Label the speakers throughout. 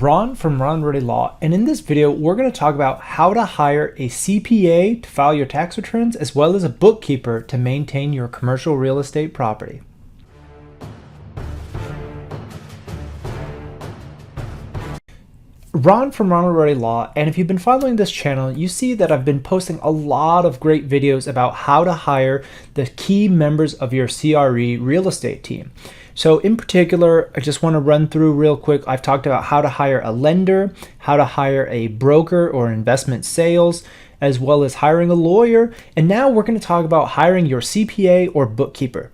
Speaker 1: Ron from Ronald Law, and in this video we're going to talk about how to hire a CPA to file your tax returns as well as a bookkeeper to maintain your commercial real estate property. Ron from Ronald Law, and if you've been following this channel, you see that I've been posting a lot of great videos about how to hire the key members of your CRE real estate team. So in particular, I just want to run through real quick. I've talked about how to hire a lender, how to hire a broker or investment sales, as well as hiring a lawyer. And now we're going to talk about hiring your CPA or bookkeeper.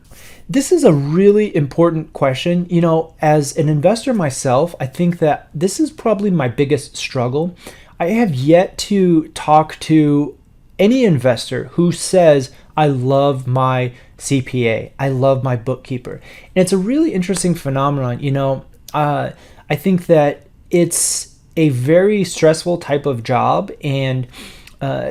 Speaker 1: This is a really important question. You know, as an investor myself, I think that this is probably my biggest struggle. I have yet to talk to any investor who says, I love my CPA, I love my bookkeeper. And it's a really interesting phenomenon. You know, I think that it's a very stressful type of job, and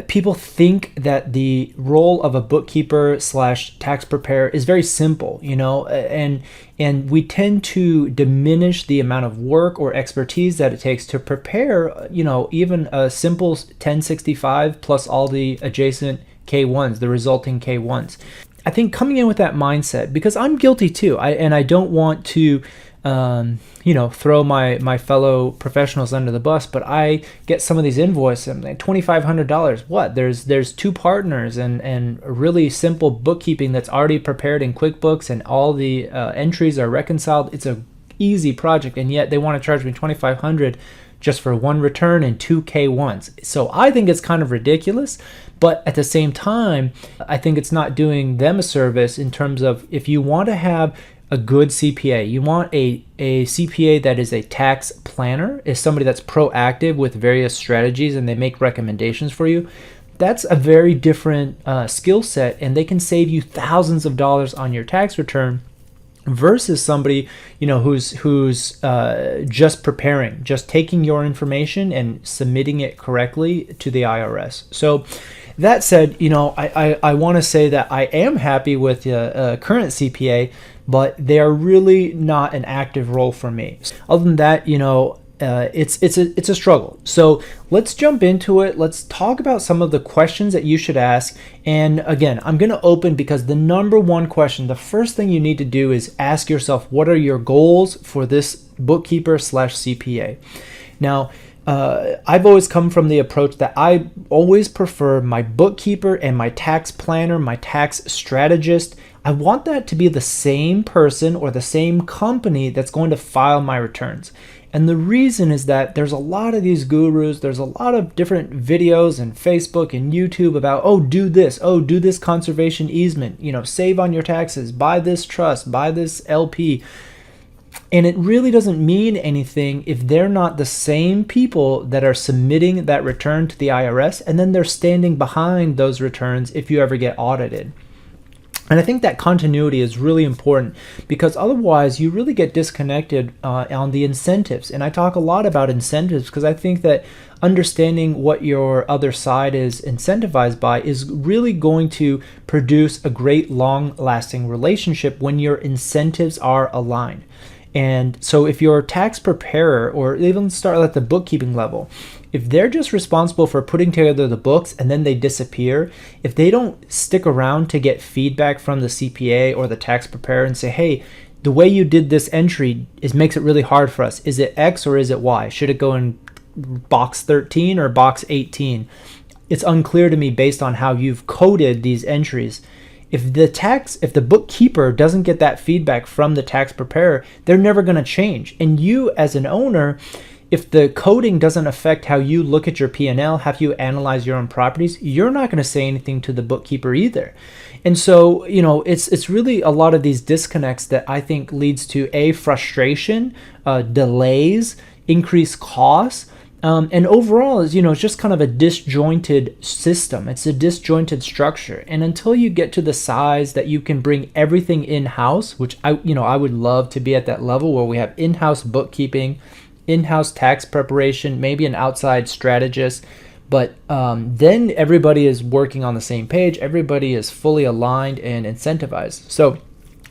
Speaker 1: people think that the role of a bookkeeper / tax preparer is very simple, you know, and we tend to diminish the amount of work or expertise that it takes to prepare, you know, even a simple 1065 plus all the adjacent K1s, the resulting K1s. I think coming in with that mindset, because I'm guilty too, I don't want to you know, throw my fellow professionals under the bus, but I get some of these invoices, I'm like $2,500. What? There's two partners and a really simple bookkeeping that's already prepared in QuickBooks, and all the entries are reconciled. It's a easy project, and yet they want to charge me $2,500 just for one return and two K1s. So I think it's kind of ridiculous, but at the same time, I think it's not doing them a service in terms of, if you want to have a good CPA, you want a CPA that is a tax planner, is somebody that's proactive with various strategies and they make recommendations for you. That's a very different skill set, and they can save you thousands of dollars on your tax return versus somebody, you know, who's just preparing, just taking your information and submitting it correctly to the IRS. So that said, you know, I want to say that I am happy with the current CPA, but they are really not an active role for me. Other than that, you know, it's a struggle. So let's jump into it. Let's talk about some of the questions that you should ask. And again, I'm going to open because the number one question, the first thing you need to do is ask yourself, what are your goals for this bookkeeper / CPA? Now, I've always come from the approach that I always prefer my bookkeeper and my tax planner, my tax strategist. I want that to be the same person or the same company that's going to file my returns. And the reason is that there's a lot of these gurus, there's a lot of different videos and Facebook and YouTube about, oh, do this conservation easement, you know, save on your taxes, buy this trust, buy this LP. And it really doesn't mean anything if they're not the same people that are submitting that return to the IRS, and then they're standing behind those returns if you ever get audited. And I think that continuity is really important, because otherwise you really get disconnected on the incentives. And I talk a lot about incentives because I think that understanding what your other side is incentivized by is really going to produce a great long-lasting relationship when your incentives are aligned. And so if you're a tax preparer, or even start at the bookkeeping level, if they're just responsible for putting together the books and then they disappear, if they don't stick around to get feedback from the CPA or the tax preparer and say, hey, the way you did this entry makes it really hard for us. Is it X or is it Y? Should it go in box 13 or box 18? It's unclear to me based on how you've coded these entries. If the bookkeeper doesn't get that feedback from the tax preparer, they're never going to change. And you as an owner, if the coding doesn't affect how you look at your P&L, how you analyze your own properties, you're not going to say anything to the bookkeeper either. And so, you know, it's really a lot of these disconnects that I think leads to frustration, delays, increased costs, and overall is, you know, it's just kind of a disjointed system. It's a disjointed structure. And until you get to the size that you can bring everything in-house, which I would love to be at that level where we have in-house bookkeeping, in-house tax preparation, maybe an outside strategist, but then everybody is working on the same page. Everybody is fully aligned and incentivized. So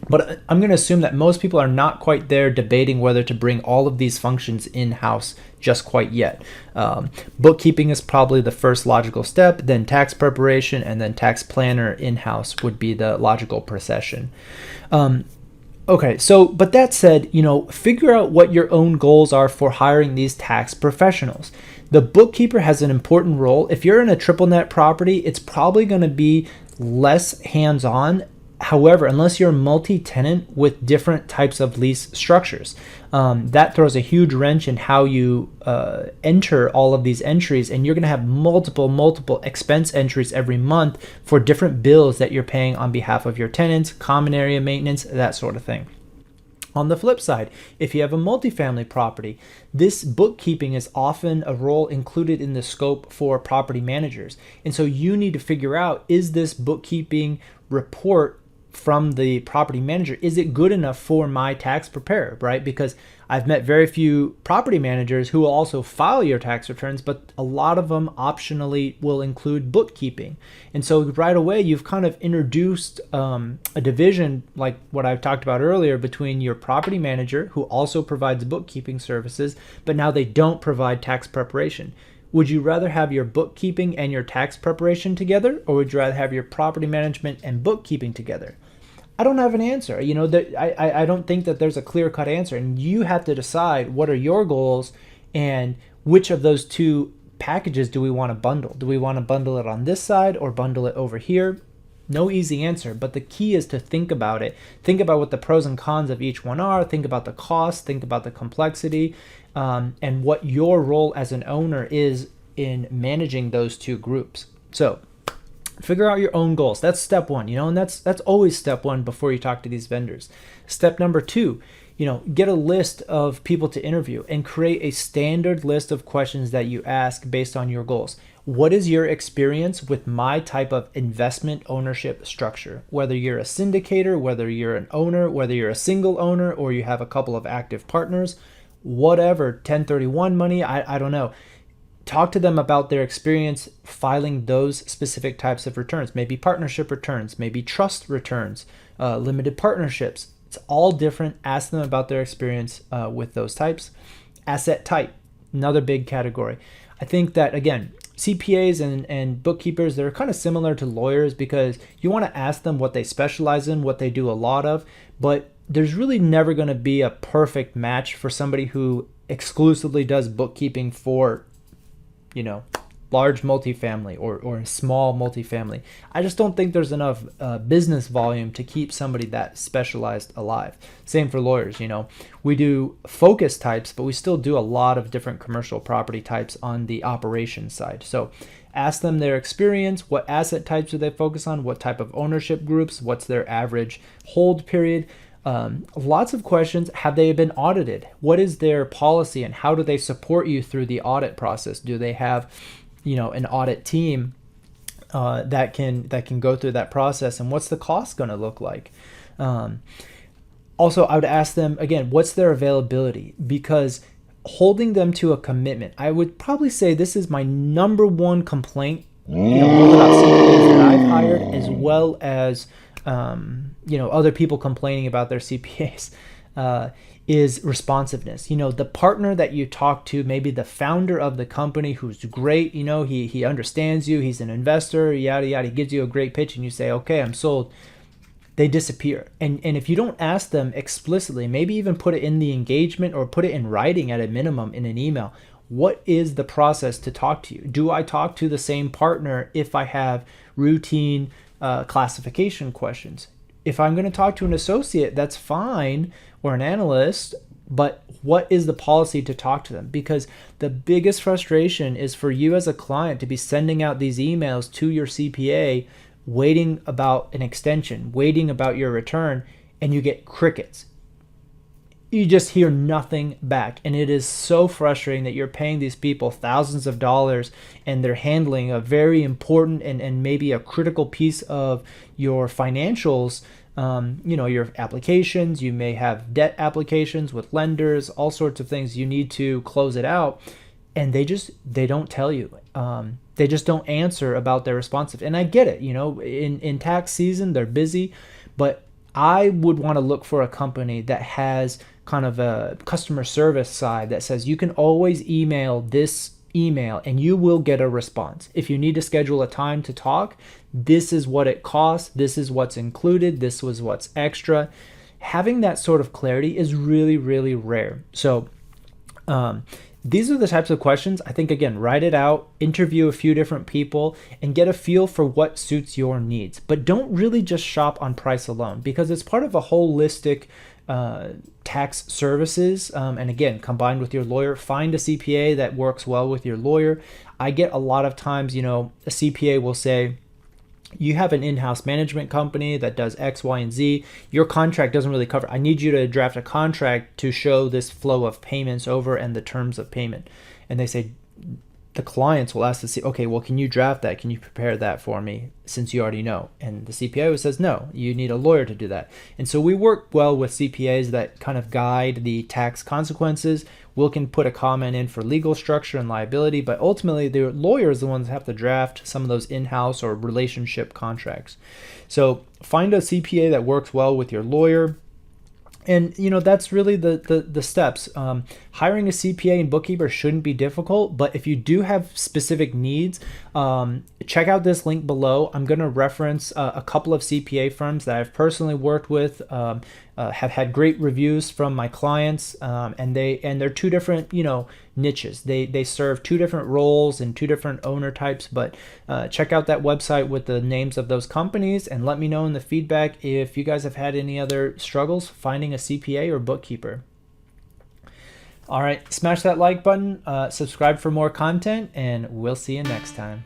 Speaker 1: But I'm going to assume that most people are not quite there debating whether to bring all of these functions in-house just quite yet. Bookkeeping is probably the first logical step, then tax preparation, and then tax planner in-house would be the logical procession. Okay, so, but that said, figure out what your own goals are for hiring these tax professionals. The bookkeeper has an important role. If you're in a triple net property, it's probably going to be less hands-on. However, unless you're multi-tenant with different types of lease structures, that throws a huge wrench in how you enter all of these entries, and you're going to have multiple expense entries every month for different bills that you're paying on behalf of your tenants, common area maintenance, that sort of thing. On the flip side, if you have a multifamily property, this bookkeeping is often a role included in the scope for property managers. And so you need to figure out, is this bookkeeping report from the property manager, is it good enough for my tax preparer, right? Because I've met very few property managers who will also file your tax returns, but a lot of them optionally will include bookkeeping. And so right away, you've kind of introduced a division like what I've talked about earlier between your property manager, who also provides bookkeeping services, but now they don't provide tax preparation. Would you rather have your bookkeeping and your tax preparation together, or would you rather have your property management and bookkeeping together? I don't have an answer. I don't think that there's a clear-cut answer, and you have to decide what are your goals and which of those two packages do we want to bundle. Do we want to bundle it on this side or bundle it over here? No easy answer, but the key is to think about it. Think about what the pros and cons of each one are. Think about the cost. Think about the complexity, and what your role as an owner is in managing those two groups. So figure out your own goals. That's step one, and that's always step one before you talk to these vendors. Step number two, get a list of people to interview and create a standard list of questions that you ask based on your goals. What is your experience with my type of investment ownership structure? Whether you're a syndicator, whether you're an owner, whether you're a single owner, or you have a couple of active partners, whatever, 1031 money, I don't know. Talk to them about their experience filing those specific types of returns, maybe partnership returns, maybe trust returns, limited partnerships. It's all different. Ask them about their experience with those types. Asset type, another big category. I think that, again, CPAs and bookkeepers, they're kind of similar to lawyers because you want to ask them what they specialize in, what they do a lot of, but there's really never going to be a perfect match for somebody who exclusively does bookkeeping for large multifamily or small multifamily. I just don't think there's enough business volume to keep somebody that specialized alive. Same for lawyers. We do focus types, but we still do a lot of different commercial property types on the operations side. So ask them their experience. What asset types do they focus on? What type of ownership groups? What's their average hold period? Lots of questions. Have they been audited? What is their policy and how do they support you through the audit process? Do they have, an audit team that can go through that process, and what's the cost going to look like? Also, I would ask them again, what's their availability? Because holding them to a commitment, I would probably say this is my number one complaint, both about CPAs that I've hired as well as other people complaining about their CPAs, is responsiveness. The partner that you talk to, maybe the founder of the company who's great, he understands you, he's an investor, yada, yada, he gives you a great pitch and you say, okay, I'm sold. They disappear. And if you don't ask them explicitly, maybe even put it in the engagement or put it in writing at a minimum in an email, what is the process to talk to you? Do I talk to the same partner if I have routine classification questions? If I'm going to talk to an associate, that's fine, or an analyst, but what is the policy to talk to them? Because the biggest frustration is for you as a client to be sending out these emails to your CPA, waiting about an extension, waiting about your return, and you get crickets. You just hear nothing back. And it is so frustrating that you're paying these people thousands of dollars and they're handling a very important and maybe a critical piece of your financials. Your applications, you may have debt applications with lenders, all sorts of things. You need to close it out. And they don't tell you. They just don't answer about their responsive. And I get it, in tax season, they're busy, but I would want to look for a company that has kind of a customer service side that says you can always email this email and you will get a response. If you need to schedule a time to talk, this is what it costs, this is what's included, this was what's extra. Having that sort of clarity is really, really rare. So these are the types of questions. I think, again, write it out, interview a few different people, and get a feel for what suits your needs. But don't really just shop on price alone, because it's part of a holistic tax services. And again, combined with your lawyer, find a CPA that works well with your lawyer. I get a lot of times, a CPA will say, you have an in-house management company that does X, Y, and Z. Your contract doesn't really cover. I need you to draft a contract to show this flow of payments over and the terms of payment. And they say, the clients will ask to see, okay, well, can you draft that? Can you prepare that for me since you already know? And the CPA says, no, you need a lawyer to do that. And so we work well with CPAs that kind of guide the tax consequences. We can put a comment in for legal structure and liability, but ultimately the lawyer is the ones that have to draft some of those in-house or relationship contracts. So find a CPA that works well with your lawyer. And that's really the steps. Hiring a CPA and bookkeeper shouldn't be difficult, but if you do have specific needs, check out this link below. I'm going to reference a couple of CPA firms that I've personally worked with, have had great reviews from my clients, and they're two different niches. They serve two different roles and two different owner types. But check out that website with the names of those companies, and let me know in the feedback if you guys have had any other struggles finding a CPA or bookkeeper. All right, smash that like button, subscribe for more content, and we'll see you next time.